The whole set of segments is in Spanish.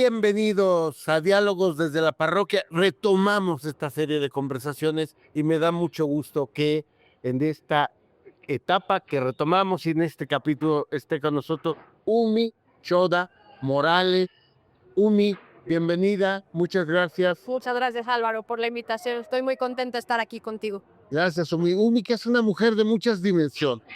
Bienvenidos a Diálogos desde la Parroquia. Retomamos esta serie de conversaciones y me da mucho gusto que en esta etapa que retomamos y en este capítulo esté con nosotros Umi Choda Morales. Umi, bienvenida, muchas gracias. Muchas gracias, Álvaro, por la invitación. Estoy muy contenta de estar aquí contigo. Gracias, Umi. Umi, que es una mujer de muchas dimensiones.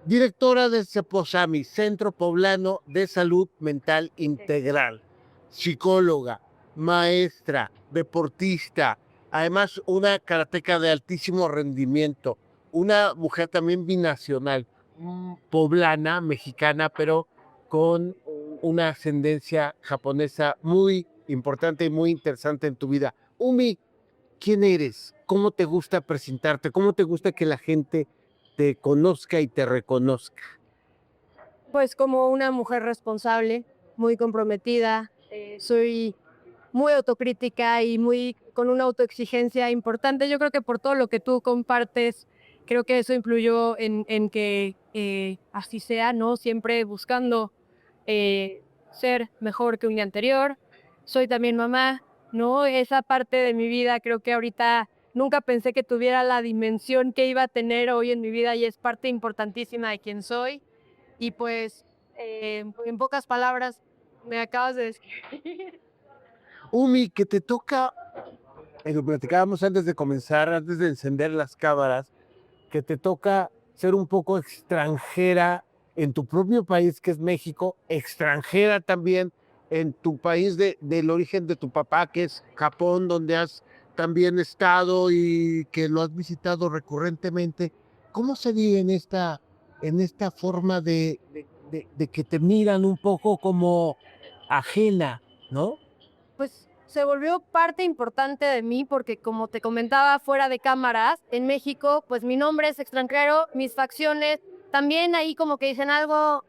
Directora de CEPOSAMI, Centro Poblano de Salud Mental Integral, psicóloga, maestra, deportista, además una karateca de altísimo rendimiento, una mujer también binacional, poblana, mexicana, pero con una ascendencia japonesa muy importante y muy interesante en tu vida. Umi, ¿quién eres? ¿Cómo te gusta presentarte? ¿Cómo te gusta que la gente te conozca y te reconozca? Pues como una mujer responsable, muy comprometida, soy muy autocrítica y muy con una autoexigencia importante. Yo creo que por todo lo que tú compartes, creo que eso influyó en que así sea, ¿no? Siempre buscando ser mejor que un día anterior. Soy también mamá, ¿no? Esa parte de mi vida creo que ahorita nunca pensé que tuviera la dimensión que iba a tener hoy en mi vida y es parte importantísima de quién soy. Y pues, en pocas palabras, me acabas de decir. Umi, que te toca, lo platicábamos antes de comenzar, antes de encender las cámaras, que te toca ser un poco extranjera en tu propio país, que es México, extranjera también en tu país del origen de tu papá, que es Japón, donde has también estado y que lo has visitado recurrentemente. ¿Cómo se vive en esta forma de que te miran un poco como ajena, ¿no? Pues se volvió parte importante de mí porque como te comentaba fuera de cámaras, en México, pues mi nombre es extranjero, mis facciones, también ahí como que dicen algo,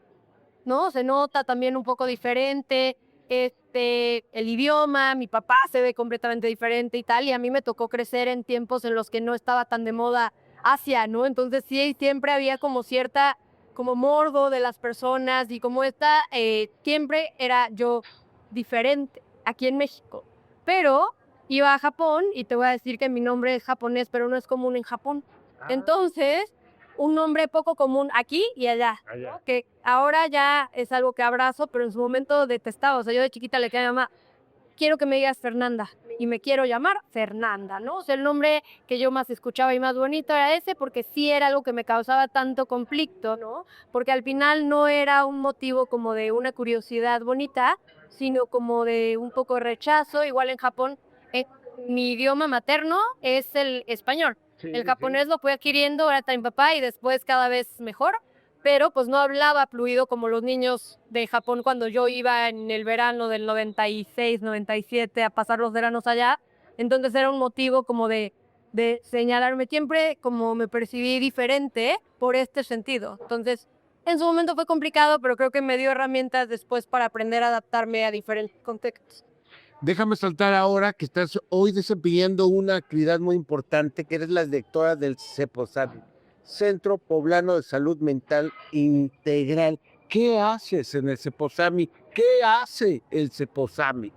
¿no? Se nota también un poco diferente, el idioma, mi papá se ve completamente diferente y tal, y a mí me tocó crecer en tiempos en los que no estaba tan de moda Asia, ¿no? Entonces sí, siempre había como cierta, como morbo de las personas y como siempre era yo diferente aquí en México. Pero iba a Japón y te voy a decir que mi nombre es japonés, pero no es común en Japón. Entonces, un nombre poco común aquí y allá, ¿no? Que ahora ya es algo que abrazo, pero en su momento detestaba. O sea, yo de chiquita le decía a mi mamá, quiero que me digas Fernanda y me quiero llamar Fernanda, ¿no? O sea, el nombre que yo más escuchaba y más bonito era ese porque sí era algo que me causaba tanto conflicto, ¿no? Porque al final no era un motivo como de una curiosidad bonita, sino como de un poco rechazo. Igual en Japón, mi idioma materno es el español. El japonés lo fui adquiriendo, ahora está mi papá y después cada vez mejor, pero pues no hablaba fluido como los niños de Japón cuando yo iba en el verano del 96, 97 a pasar los veranos allá. Entonces era un motivo como de señalarme siempre como me percibí diferente por este sentido. Entonces, en su momento fue complicado, pero creo que me dio herramientas después para aprender a adaptarme a diferentes contextos. Déjame saltar ahora que estás hoy desempeñando una actividad muy importante, que eres la directora del CEPOSAMI, Centro Poblano de Salud Mental Integral. ¿Qué haces en el CEPOSAMI? ¿Qué hace el CEPOSAMI?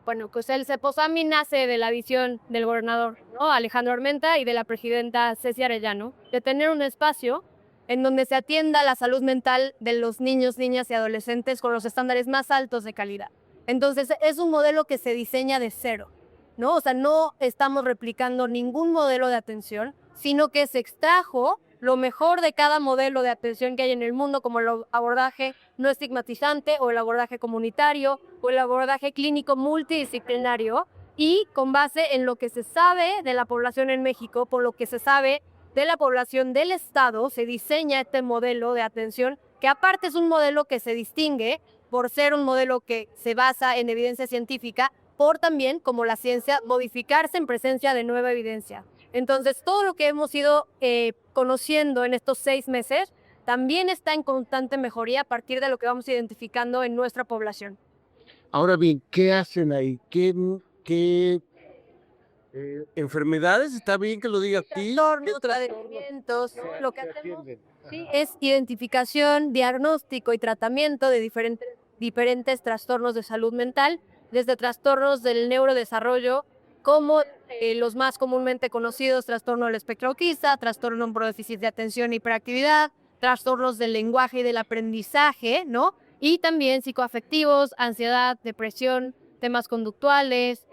Bueno, pues el CEPOSAMI nace de la visión del gobernador, ¿no? Alejandro Armenta y de la presidenta Ceci Arellano, de tener un espacio en donde se atienda la salud mental de los niños, niñas y adolescentes con los estándares más altos de calidad. Entonces, es un modelo que se diseña de cero, ¿no? O sea, no estamos replicando ningún modelo de atención, sino que se extrajo lo mejor de cada modelo de atención que hay en el mundo, como el abordaje no estigmatizante o el abordaje comunitario o el abordaje clínico multidisciplinario, y con base en lo que se sabe de la población en México, por lo que se sabe de la población del Estado, se diseña este modelo de atención, que aparte es un modelo que se distingue por ser un modelo que se basa en evidencia científica, por también, como la ciencia, modificarse en presencia de nueva evidencia. Entonces, todo lo que hemos ido conociendo en estos 6 meses también está en constante mejoría a partir de lo que vamos identificando en nuestra población. Ahora bien, ¿qué hacen ahí? ¿Qué enfermedades? ¿Está bien que lo digas así? Trastornos, padecimientos, lo que hacemos sí, es identificación, diagnóstico y tratamiento de diferentes diferentes trastornos de salud mental, desde trastornos del neurodesarrollo, como los más comúnmente conocidos, trastorno del espectro autista, trastorno por déficit de atención e hiperactividad, trastornos del lenguaje y del aprendizaje, ¿no? Y también psicoafectivos, ansiedad, depresión, temas conductuales,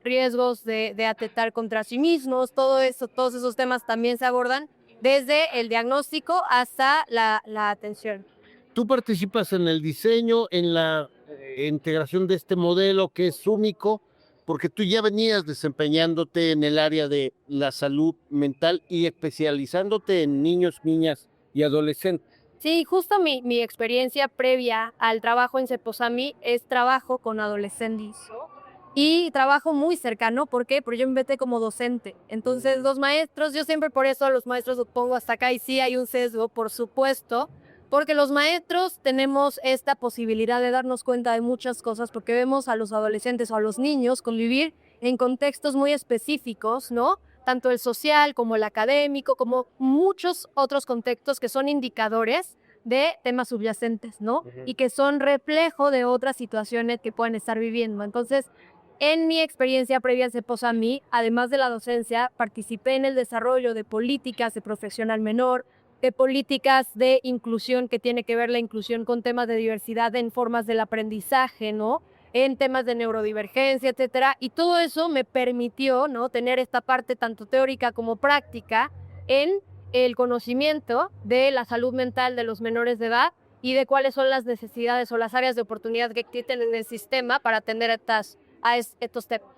riesgos de atentar contra sí mismos, todo eso, todos esos temas también se abordan desde el diagnóstico hasta la atención. Tú participas en el diseño, en la integración de este modelo que es único, porque tú ya venías desempeñándote en el área de la salud mental y especializándote en niños, niñas y adolescentes. Sí, justo mi experiencia previa al trabajo en Ceposami es trabajo con adolescentes, ¿no? Y trabajo muy cercano, ¿por qué? Porque yo me metí como docente. Entonces, los maestros, yo siempre por eso a los maestros los pongo hasta acá y sí hay un sesgo, por supuesto, porque los maestros tenemos esta posibilidad de darnos cuenta de muchas cosas porque vemos a los adolescentes o a los niños convivir en contextos muy específicos, ¿no? Tanto el social como el académico, como muchos otros contextos que son indicadores de temas subyacentes, ¿no? Y que son reflejo de otras situaciones que pueden estar viviendo. Entonces, en mi experiencia previa en Ceposami, además de la docencia, participé en el desarrollo de políticas de protección al menor, de políticas de inclusión que tiene que ver la inclusión con temas de diversidad en formas del aprendizaje, ¿no? En temas de neurodivergencia, etcétera. Y todo eso me permitió, ¿no? Tener esta parte tanto teórica como práctica en el conocimiento de la salud mental de los menores de edad y de cuáles son las necesidades o las áreas de oportunidad que existen en el sistema para atender estos temas.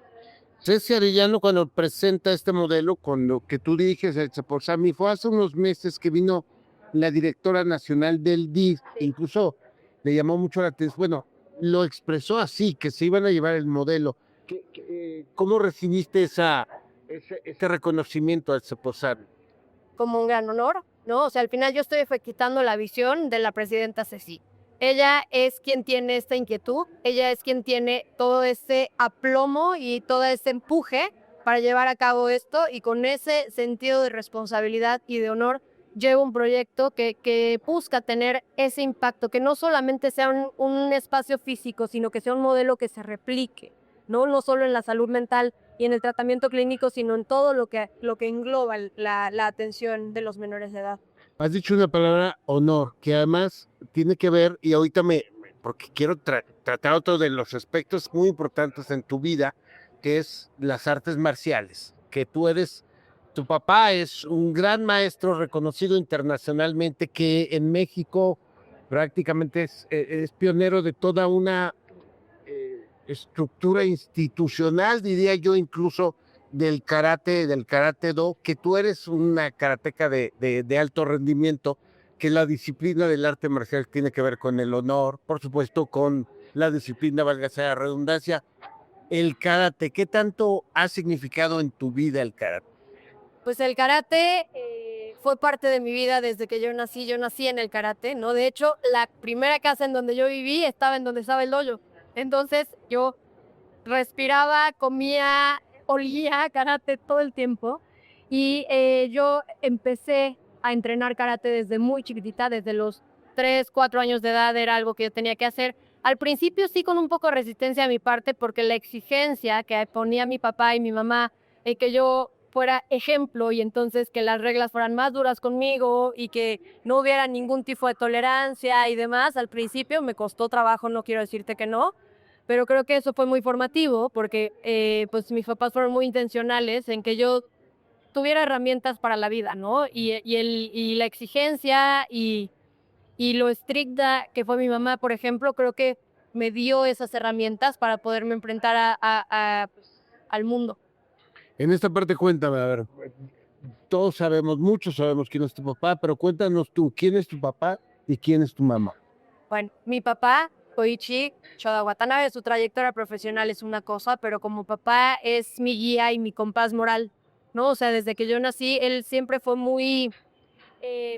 Ceci Arellano, cuando presenta este modelo, con lo que tú dices, el Ceposami, fue hace unos meses que vino la directora nacional del DIF, incluso le llamó mucho la atención, bueno, lo expresó así, que se iban a llevar el modelo. ¿Cómo recibiste ese reconocimiento al Ceposami? Como un gran honor, ¿no? O sea, al final yo estoy ejecutando la visión de la presidenta Ceci. Ella es quien tiene esta inquietud, ella es quien tiene todo ese aplomo y todo ese empuje para llevar a cabo esto y con ese sentido de responsabilidad y de honor lleva un proyecto que busca tener ese impacto, que no solamente sea un espacio físico, sino que sea un modelo que se replique, ¿no? No solo en la salud mental y en el tratamiento clínico, sino en todo lo que engloba la atención de los menores de edad. Has dicho una palabra, honor, que además tiene que ver, y ahorita porque quiero tratar otro de los aspectos muy importantes en tu vida, que es las artes marciales, que tu papá es un gran maestro reconocido internacionalmente, que en México prácticamente es pionero de toda una estructura institucional, diría yo, incluso del karate do, que tú eres una karateca de alto rendimiento, que la disciplina del arte marcial tiene que ver con el honor, por supuesto, con la disciplina, valga sea la redundancia. El karate, ¿qué tanto ha significado en tu vida el karate? Pues el karate fue parte de mi vida desde que yo nací en el karate, ¿no? De hecho, la primera casa en donde yo viví estaba en donde estaba el dojo. Entonces yo respiraba, comía, olía karate todo el tiempo y yo empecé a entrenar karate desde muy chiquitita, desde los 3, 4 años de edad era algo que yo tenía que hacer. Al principio sí con un poco de resistencia a mi parte porque la exigencia que ponía mi papá y mi mamá en que yo fuera ejemplo y entonces que las reglas fueran más duras conmigo y que no hubiera ningún tipo de tolerancia y demás, al principio me costó trabajo, no quiero decirte que no, pero creo que eso fue muy formativo porque pues mis papás fueron muy intencionales en que yo tuviera herramientas para la vida, ¿no? Y la exigencia y lo estricta que fue mi mamá, por ejemplo, creo que me dio esas herramientas para poderme enfrentar pues, al mundo. En esta parte cuéntame, a ver, todos sabemos, muchos sabemos quién es tu papá, pero cuéntanos tú, ¿quién es tu papá y quién es tu mamá? Bueno, mi papá, Koichi Shoda Watanabe, su trayectoria profesional es una cosa, pero como papá es mi guía y mi compás moral, ¿no? O sea, desde que yo nací, él siempre fue muy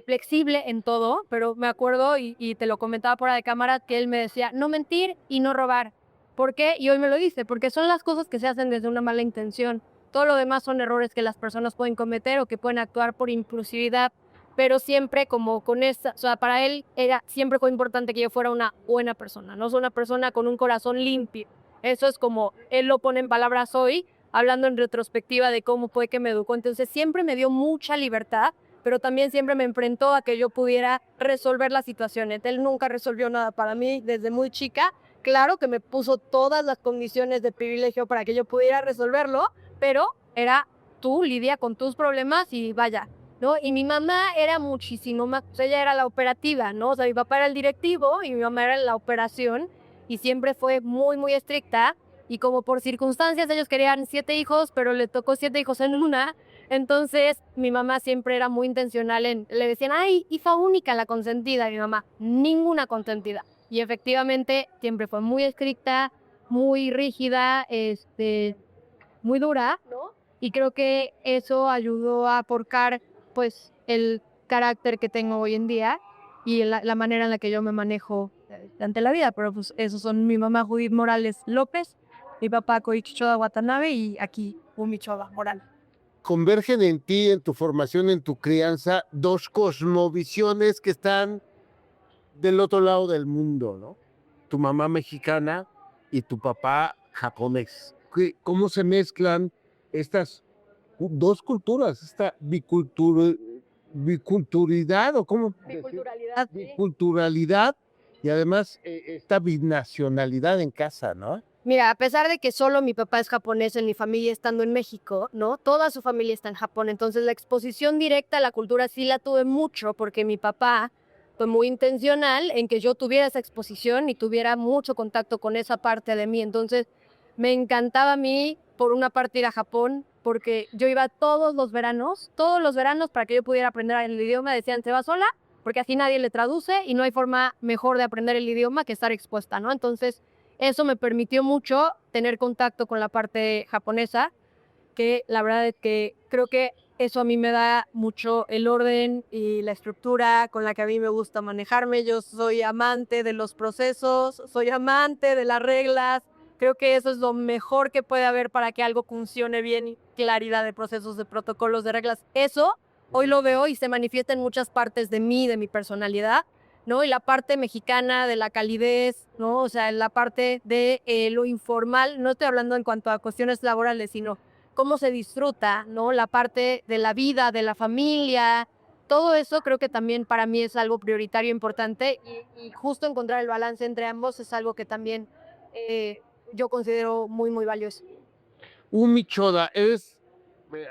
flexible en todo, pero me acuerdo, y te lo comentaba fuera de cámara, que él me decía, no mentir y no robar. ¿Por qué? Y hoy me lo dice, porque son las cosas que se hacen desde una mala intención. Todo lo demás son errores que las personas pueden cometer o que pueden actuar por impulsividad. pero siempre como con esa, o sea, para él siempre fue importante que yo fuera una buena persona, no soy una persona con un corazón limpio. Eso es como él lo pone en palabras hoy, hablando en retrospectiva de cómo fue que me educó. Entonces siempre me dio mucha libertad, pero también siempre me enfrentó a que yo pudiera resolver las situaciones. Él nunca resolvió nada para mí desde muy chica. Claro que me puso todas las condiciones de privilegio para que yo pudiera resolverlo, pero era tú lidia con tus problemas y vaya, ¿no? Y mi mamá era muchísimo más, o sea, ella era la operativa, ¿no? O sea, mi papá era el directivo y mi mamá era la operación y siempre fue muy, muy estricta. Y como por circunstancias ellos querían 7 hijos, pero le tocó 7 hijos en una, entonces mi mamá siempre era muy intencional le decían, ay, hija única, la consentida, y mi mamá, ninguna consentida. Y efectivamente siempre fue muy estricta, muy rígida, muy dura, ¿no? Y creo que eso ayudó a forjar, pues, el carácter que tengo hoy en día y la manera en la que yo me manejo ante la vida. Pero pues esos son mi mamá Judith Morales López, mi papá Koichi Choda Watanabe y aquí Umi Choda Morales. Convergen en ti, en tu formación, en tu crianza, dos cosmovisiones que están del otro lado del mundo, ¿no? Tu mamá mexicana y tu papá japonés. ¿Cómo se mezclan estas dos culturas, esta biculturalidad o cómo Biculturalidad. biculturalidad y además esta binacionalidad en casa, ¿no? Mira, a pesar de que solo mi papá es japonés en mi familia estando en México, ¿no? Toda su familia está en Japón, entonces la exposición directa a la cultura sí la tuve mucho porque mi papá fue muy intencional en que yo tuviera esa exposición y tuviera mucho contacto con esa parte de mí. Entonces me encantaba a mí, por una parte, ir a Japón porque yo iba todos los veranos para que yo pudiera aprender el idioma. Decían, ¿se va sola? Porque así nadie le traduce y no hay forma mejor de aprender el idioma que estar expuesta, ¿no? Entonces eso me permitió mucho tener contacto con la parte japonesa, que la verdad es que creo que eso a mí me da mucho el orden y la estructura con la que a mí me gusta manejarme. Yo soy amante de los procesos, soy amante de las reglas. Creo que eso es lo mejor que puede haber para que algo funcione bien, claridad de procesos, de protocolos, de reglas. Eso hoy lo veo y se manifiesta en muchas partes de mí, de mi personalidad, ¿no? Y la parte mexicana de la calidez, ¿no? O sea, la parte de lo informal, no estoy hablando en cuanto a cuestiones laborales, sino cómo se disfruta, ¿no? La parte de la vida, de la familia, todo eso creo que también para mí es algo prioritario, importante, y justo encontrar el balance entre ambos es algo que también yo considero muy, muy valioso. Umi Choda es,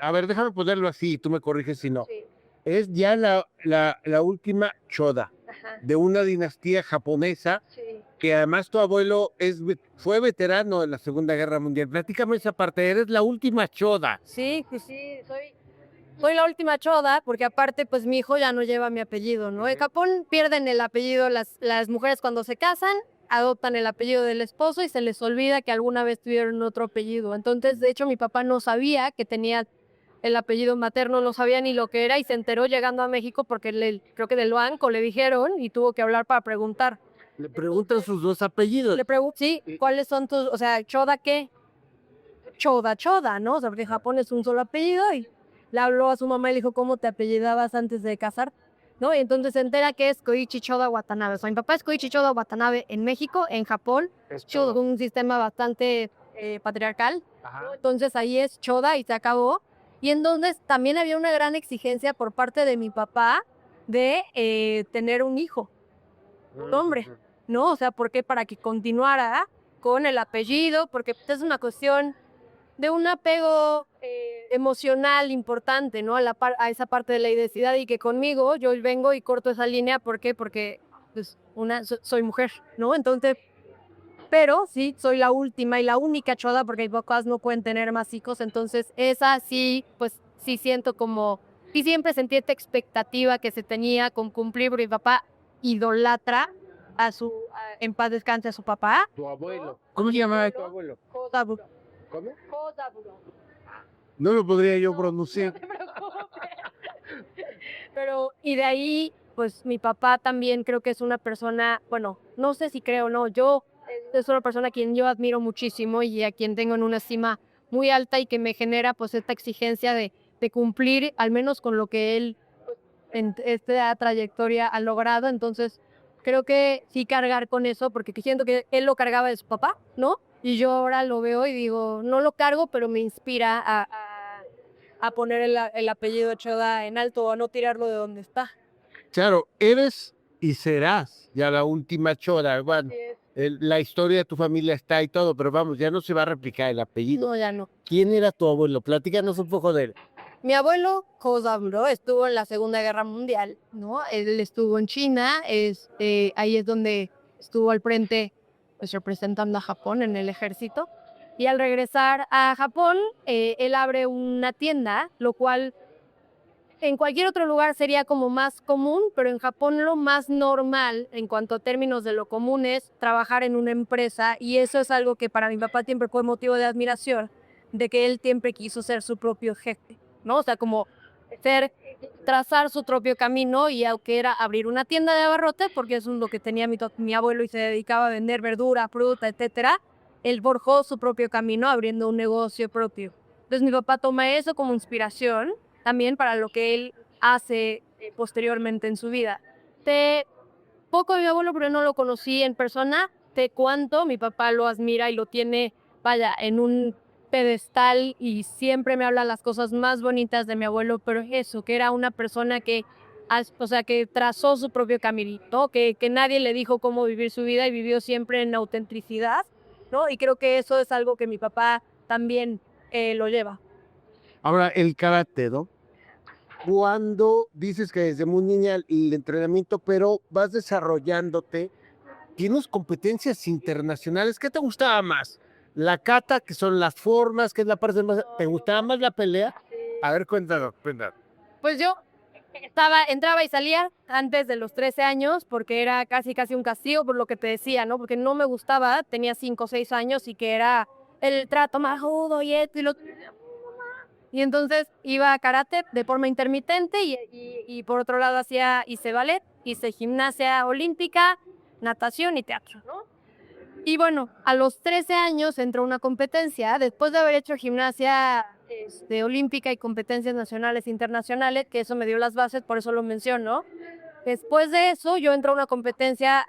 a ver, déjame ponerlo así, tú me corriges si no. Sí. Es ya la última Choda Ajá. de una dinastía japonesa Sí. que además tu abuelo fue veterano de la Segunda Guerra Mundial. Platícame esa parte, eres la última Choda. Sí, pues sí, soy la última Choda, porque aparte, pues mi hijo ya no lleva mi apellido, ¿no? En Japón pierden el apellido las mujeres cuando se casan, adoptan el apellido del esposo y se les olvida que alguna vez tuvieron otro apellido. Entonces, de hecho, mi papá no sabía que tenía el apellido materno, no sabía ni lo que era y se enteró llegando a México porque creo que del banco le dijeron y tuvo que hablar para preguntar. Le preguntan sus dos apellidos. Le pregunto, sí, ¿cuáles son tus, o sea, Choda qué? Choda, ¿no? O sea, porque Japón es un solo apellido y le habló a su mamá y le dijo, ¿cómo te apellidabas antes de casar? ¿No? Y entonces se entera que es Koichi Choda Watanabe. O sea, mi papá es Koichi Choda Watanabe en México, en Japón, un sistema bastante patriarcal. Ajá. Entonces ahí es Choda y se acabó. Y entonces también había una gran exigencia por parte de mi papá de tener un hijo, un hombre, ¿no? O sea, ¿por qué? Para que continuara con el apellido, porque es una cuestión de un apego emocional importante, ¿no? A esa parte de la identidad y que conmigo yo vengo y corto esa línea, ¿por qué? Porque pues, soy mujer, ¿no? Entonces, pero sí, soy la última y la única Choda porque mis papás no pueden tener más hijos, entonces esa sí, pues sí siento como, sí siempre sentí esta expectativa que se tenía con cumplir, porque mi papá idolatra en paz descanse a su papá. Tu abuelo. ¿Cómo se llamaba tu abuelo? Kotaburo. ¿Cómo? Kotaburo. No lo podría yo pronunciar. No te preocupes. Pero, y de ahí, pues mi papá también creo que es una persona, bueno, no sé si creo o no, es una persona a quien yo admiro muchísimo y a quien tengo en una estima muy alta y que me genera pues esta exigencia de cumplir al menos con lo que él pues, en esta trayectoria ha logrado. Entonces, creo que sí cargar con eso, porque siento que él lo cargaba de su papá, ¿no? Y yo ahora lo veo y digo, no lo cargo, pero me inspira a poner el apellido Ochoa en alto o a no tirarlo de donde está. Claro, eres y serás ya la última Chora. Bueno, la historia de tu familia está y todo, pero vamos, ya no se va a replicar el apellido. No, ya no. ¿Quién era tu abuelo? Platícanos un poco de él. Mi abuelo, Kosamro, estuvo en la Segunda Guerra Mundial, ¿no? Él estuvo en China, ahí es donde estuvo al frente, pues representando a Japón en el ejército. Y al regresar a Japón, él abre una tienda, lo cual en cualquier otro lugar sería como más común, pero en Japón lo más normal en cuanto a términos de lo común es trabajar en una empresa, y eso es algo que para mi papá siempre fue motivo de admiración, de que él siempre quiso ser su propio jefe, ¿no? O sea, como trazar su propio camino, y aunque era abrir una tienda de abarrotes, porque eso es lo que tenía mi abuelo y se dedicaba a vender verdura, fruta, etcétera, él forjó su propio camino abriendo un negocio propio. Entonces mi papá toma eso como inspiración también para lo que él hace posteriormente en su vida. Sé poco de mi abuelo, pero no lo conocí en persona. Sé cuánto mi papá lo admira y lo tiene, vaya, en un pedestal, y siempre me habla las cosas más bonitas de mi abuelo, pero eso, que era una persona que, o sea, que trazó su propio caminito, que nadie le dijo cómo vivir su vida y vivió siempre en autenticidad, ¿no? Y creo que eso es algo que mi papá también lo lleva. Ahora, el karate, ¿no? Cuando dices que desde muy niña el entrenamiento, pero vas desarrollándote, tienes competencias internacionales. ¿Qué te gustaba más? La kata, que son las formas, que es la parte más. ¿Te gustaba más la pelea? A ver, cuéntanos, cuéntanos. Pues yo entraba y salía antes de los 13 años porque era casi un castigo, por lo que te decía, ¿no? Porque no me gustaba, tenía 5 o 6 años y que era el trato más rudo y esto y lo otro. Y entonces iba a karate de forma intermitente y por otro lado hice ballet, hice gimnasia olímpica, natación y teatro, ¿no? Y bueno, a los 13 años entró una competencia, después de haber hecho gimnasia olímpica y competencias nacionales e internacionales, que eso me dio las bases, por eso lo menciono. Después de eso, yo entré a una competencia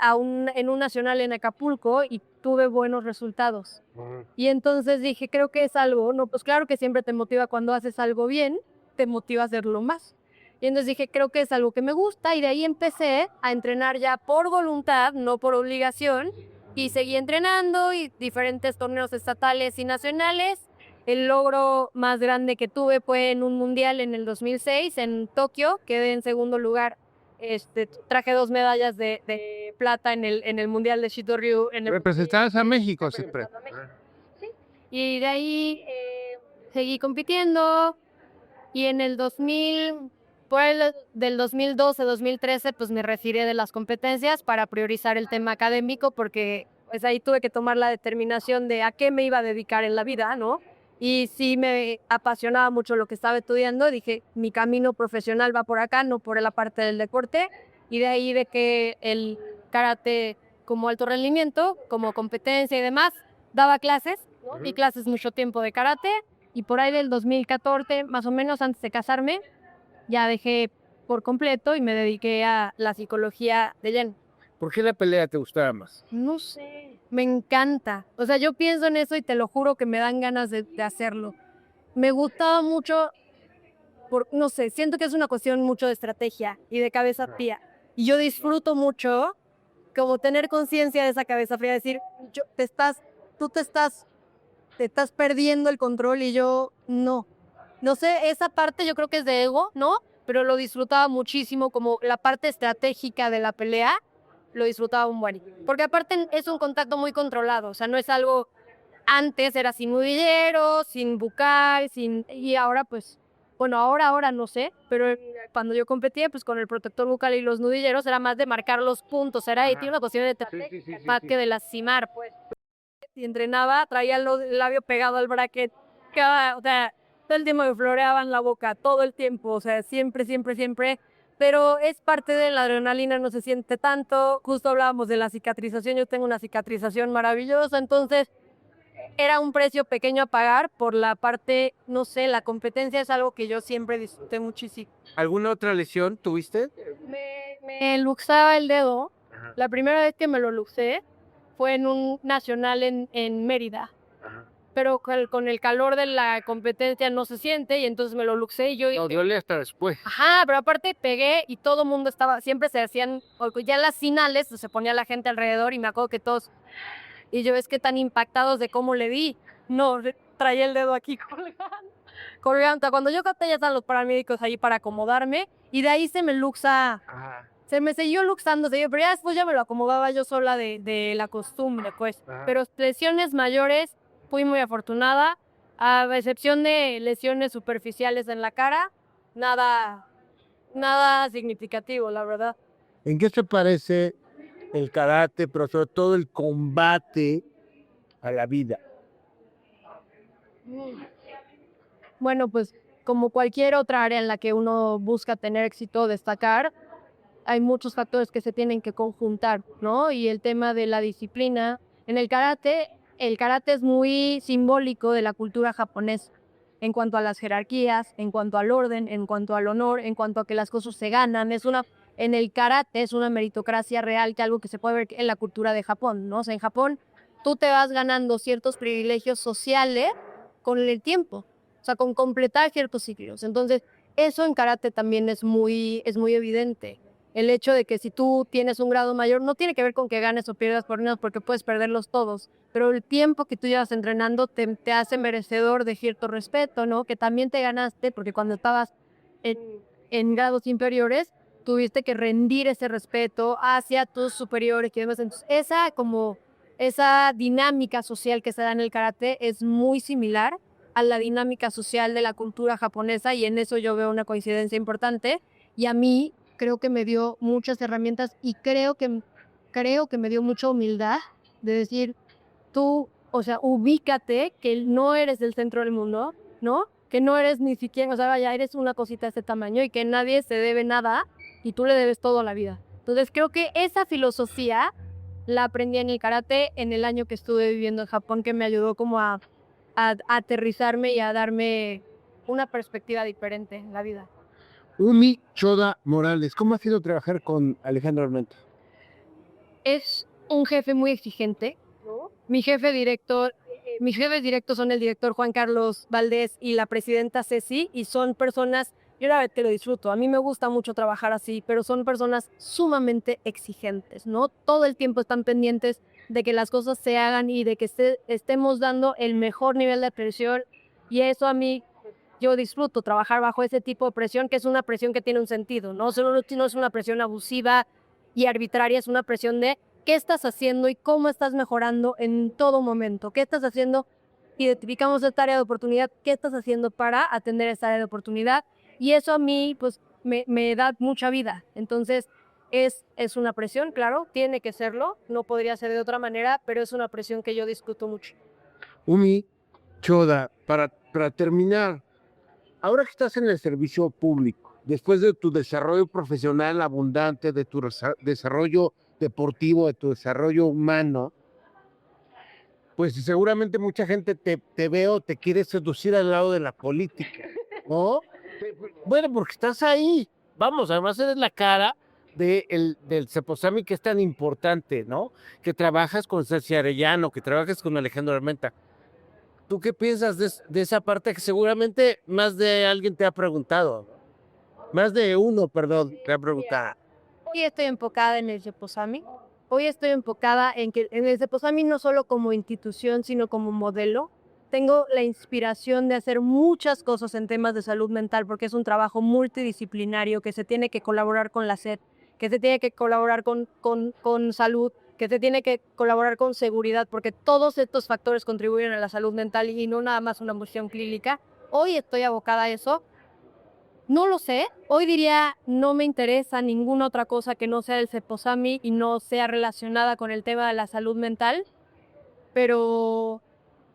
en un nacional en Acapulco y tuve buenos resultados. Y entonces dije, creo que es algo, no, pues claro que siempre te motiva cuando haces algo bien, te motiva a hacerlo más. Y entonces dije, creo que es algo que me gusta, y de ahí empecé a entrenar ya por voluntad, no por obligación, y seguí entrenando y diferentes torneos estatales y nacionales. El logro más grande que tuve fue en un mundial en el 2006 en Tokio, quedé en segundo lugar. Traje 2 medallas de plata en el mundial de Shitoryu. Representabas a México siempre. Sí. Y de ahí seguí compitiendo, y en el 2000, del 2012-2013, pues me retiré de las competencias para priorizar el tema académico, porque pues ahí tuve que tomar la determinación de a qué me iba a dedicar en la vida, ¿no? Y sí me apasionaba mucho lo que estaba estudiando, dije, mi camino profesional va por acá, no por la parte del deporte, y de ahí de que el karate como alto rendimiento, como competencia y demás, daba clases, ¿no? Di clases mucho tiempo de karate, y por ahí del 2014, más o menos antes de casarme, ya dejé por completo y me dediqué a la psicología de lleno. ¿Por qué la pelea te gustaba más? No sé, me encanta. O sea, yo pienso en eso y te lo juro que me dan ganas de hacerlo. Me gustaba mucho, no sé, siento que es una cuestión mucho de estrategia y de cabeza fría. Y yo disfruto mucho como tener conciencia de esa cabeza fría, decir, tú te estás perdiendo el control, y yo no. No sé, esa parte yo creo que es de ego, ¿no? Pero lo disfrutaba muchísimo, como la parte estratégica de la pelea, lo disfrutaba un buen. Porque aparte es un contacto muy controlado, o sea, no es algo, antes era sin nudillero, sin bucal, y ahora pues, bueno, ahora no sé, pero cuando yo competía pues con el protector bucal y los nudilleros era más de marcar los puntos, tiene una cuestión de estrategia, más que de lastimar, pues. Y entrenaba, traía el labio pegado al bracket, o sea, todo el tiempo me floreaban la boca, todo el tiempo, o sea, siempre, siempre, siempre. Pero es parte de la adrenalina, no se siente tanto. Justo hablábamos de la cicatrización, yo tengo una cicatrización maravillosa, entonces era un precio pequeño a pagar por la parte, no sé, la competencia es algo que yo siempre disfruté muchísimo. ¿Alguna otra lesión tuviste? Me luxaba el dedo. Ajá. La primera vez que me lo luxé fue en un nacional en Mérida. Ajá. Pero con el calor de la competencia no se siente y entonces me lo luxé y yo No, duele hasta después. ajá, pero aparte pegué y todo el mundo estaba, siempre se hacían, ya en las finales se ponía la gente alrededor y me acuerdo que todos, y yo es que tan impactados de cómo le di, no, traía el dedo aquí colgando. Cuando yo capté ya estaban los paramédicos ahí para acomodarme y de ahí se me luxa, Ajá. se me siguió luxando, pero ya después ya me lo acomodaba yo sola de la costumbre, pues. Ajá. Pero lesiones mayores, fui muy afortunada, a excepción de lesiones superficiales en la cara, nada significativo, la verdad. ¿En qué se parece el karate, pero sobre todo el combate a la vida? Bueno, pues como cualquier otra área en la que uno busca tener éxito, destacar, hay muchos factores que se tienen que conjuntar, ¿no? Y el tema de la disciplina. En el karate es muy simbólico de la cultura japonesa, en cuanto a las jerarquías, en cuanto al orden, en cuanto al honor, en cuanto a que las cosas se ganan. En el karate es una meritocracia real, que algo que se puede ver en la cultura de Japón, ¿no? O sea, en Japón tú te vas ganando ciertos privilegios sociales con el tiempo, o sea, con completar ciertos ciclos. Entonces, eso en karate también es muy evidente. El hecho de que si tú tienes un grado mayor no tiene que ver con que ganes o pierdas torneos porque puedes perderlos todos, pero el tiempo que tú llevas entrenando te hace merecedor de cierto respeto, ¿no? Que también te ganaste porque cuando estabas en grados inferiores tuviste que rendir ese respeto hacia tus superiores y demás. Entonces, esa dinámica social que se da en el karate es muy similar a la dinámica social de la cultura japonesa y en eso yo veo una coincidencia importante y a mí creo que me dio muchas herramientas y creo que me dio mucha humildad de decir, tú, o sea, ubícate que no eres el centro del mundo, ¿no? Que no eres ni siquiera, o sea, vaya, eres una cosita de este tamaño y que nadie se debe nada y tú le debes todo a la vida. Entonces creo que esa filosofía la aprendí en el karate en el año que estuve viviendo en Japón, que me ayudó como a aterrizarme y a darme una perspectiva diferente en la vida. Umi Choda Morales, ¿cómo ha sido trabajar con Alejandro Armenta? Es un jefe muy exigente. Mi jefe director, mis jefes directos son el director Juan Carlos Valdés y la presidenta Ceci, y son personas, yo la verdad te lo disfruto, a mí me gusta mucho trabajar así, pero son personas sumamente exigentes, ¿no? Todo el tiempo están pendientes de que las cosas se hagan y de que estemos dando el mejor nivel de presión, y eso a mí, yo disfruto trabajar bajo ese tipo de presión, que es una presión que tiene un sentido, ¿no? Solo no es una presión abusiva y arbitraria, es una presión de qué estás haciendo y cómo estás mejorando en todo momento, qué estás haciendo, identificamos esta área de oportunidad, qué estás haciendo para atender esta área de oportunidad, y eso a mí pues me da mucha vida. Entonces es una presión, claro, tiene que serlo, no podría ser de otra manera, pero es una presión que yo disfruto mucho. Umi Choda, para terminar, ahora que estás en el servicio público, después de tu desarrollo profesional abundante, de tu desarrollo deportivo, de tu desarrollo humano, pues seguramente mucha gente te ve o te quiere seducir al lado de la política, ¿no? Bueno, porque estás ahí. Vamos, además eres la cara del Ceposami que es tan importante, ¿no? Que trabajas con Ceci Arellano, que trabajas con Alejandro Armenta. ¿Tú qué piensas de esa parte que seguramente más de alguien te ha preguntado? Más de uno, perdón, te ha preguntado. Hoy estoy enfocada en el Ceposami. Hoy estoy enfocada en que en el Ceposami no solo como institución, sino como modelo. Tengo la inspiración de hacer muchas cosas en temas de salud mental porque es un trabajo multidisciplinario que se tiene que colaborar con la SED, que se tiene que colaborar con salud, que se tiene que colaborar con seguridad, porque todos estos factores contribuyen a la salud mental y no nada más una cuestión clínica. Hoy estoy abocada a eso. No lo sé, hoy diría no me interesa ninguna otra cosa que no sea el Ceposami y no sea relacionada con el tema de la salud mental, pero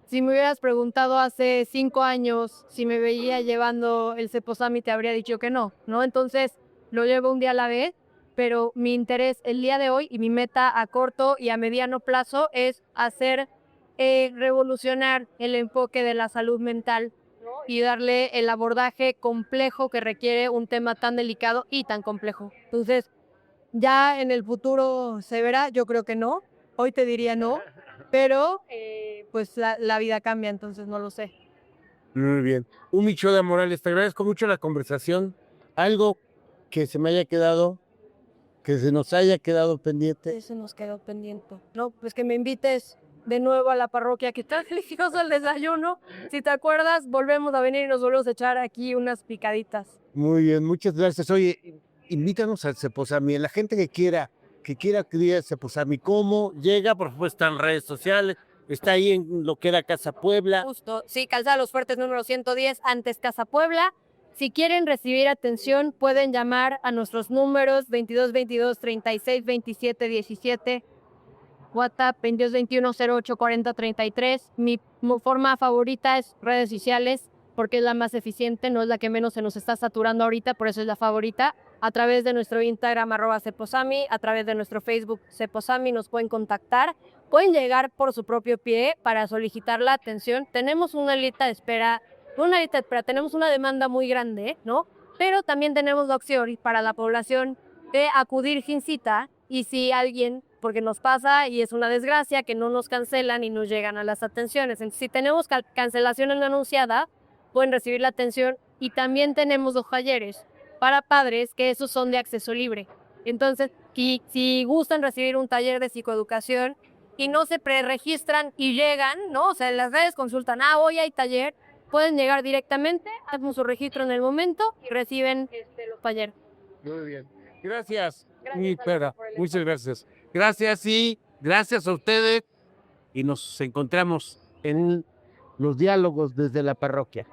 si me hubieras preguntado hace 5 años si me veía llevando el Ceposami te habría dicho que no, ¿no? Entonces lo llevo un día a la vez, pero mi interés el día de hoy y mi meta a corto y a mediano plazo es hacer revolucionar el enfoque de la salud mental, ¿no? Y darle el abordaje complejo que requiere un tema tan delicado y tan complejo. Entonces, ya en el futuro se verá, yo creo que no, hoy te diría no, pero pues la vida cambia, entonces no lo sé. Muy bien. Michoda Morales, te agradezco mucho la conversación. Algo que se me haya quedado, que se nos haya quedado pendiente. Eso nos quedó pendiente. No, pues que me invites de nuevo a la parroquia, que está delicioso el desayuno. Si te acuerdas, volvemos a venir y nos volvemos a echar aquí unas picaditas. Muy bien, muchas gracias. Oye, invítanos al Ceposami. La gente que quiera acudir al Ceposami, ¿cómo llega? Por supuesto, está en redes sociales, está ahí en lo que era Casa Puebla. Justo, sí, Calzada Los Fuertes número 110, antes Casa Puebla. Si quieren recibir atención, pueden llamar a nuestros números 22 22 36 27 17, WhatsApp 22 21 08 40 33. Mi forma favorita es redes sociales, porque es la más eficiente, no es la que menos se nos está saturando ahorita, por eso es la favorita. A través de nuestro Instagram @ceposami, a través de nuestro Facebook Ceposami nos pueden contactar. Pueden llegar por su propio pie para solicitar la atención. Tenemos una lista de espera, tenemos una demanda muy grande, ¿no? Pero también tenemos la opción para la población de acudir sin cita, y si alguien, porque nos pasa y es una desgracia que no nos cancelan y nos llegan a las atenciones. Entonces, si tenemos cancelación no anunciada, pueden recibir la atención, y también tenemos los talleres para padres, que esos son de acceso libre. Entonces, si gustan recibir un taller de psicoeducación y no se preregistran y llegan, ¿no? O sea, en las redes consultan, hoy hay taller, pueden llegar directamente, hacen su registro en el momento y reciben los talleres. Muy bien. Gracias. Mi Gracias, perra. por el Muchas gracias. Gracias y gracias a ustedes. Y nos encontramos en los diálogos desde la parroquia.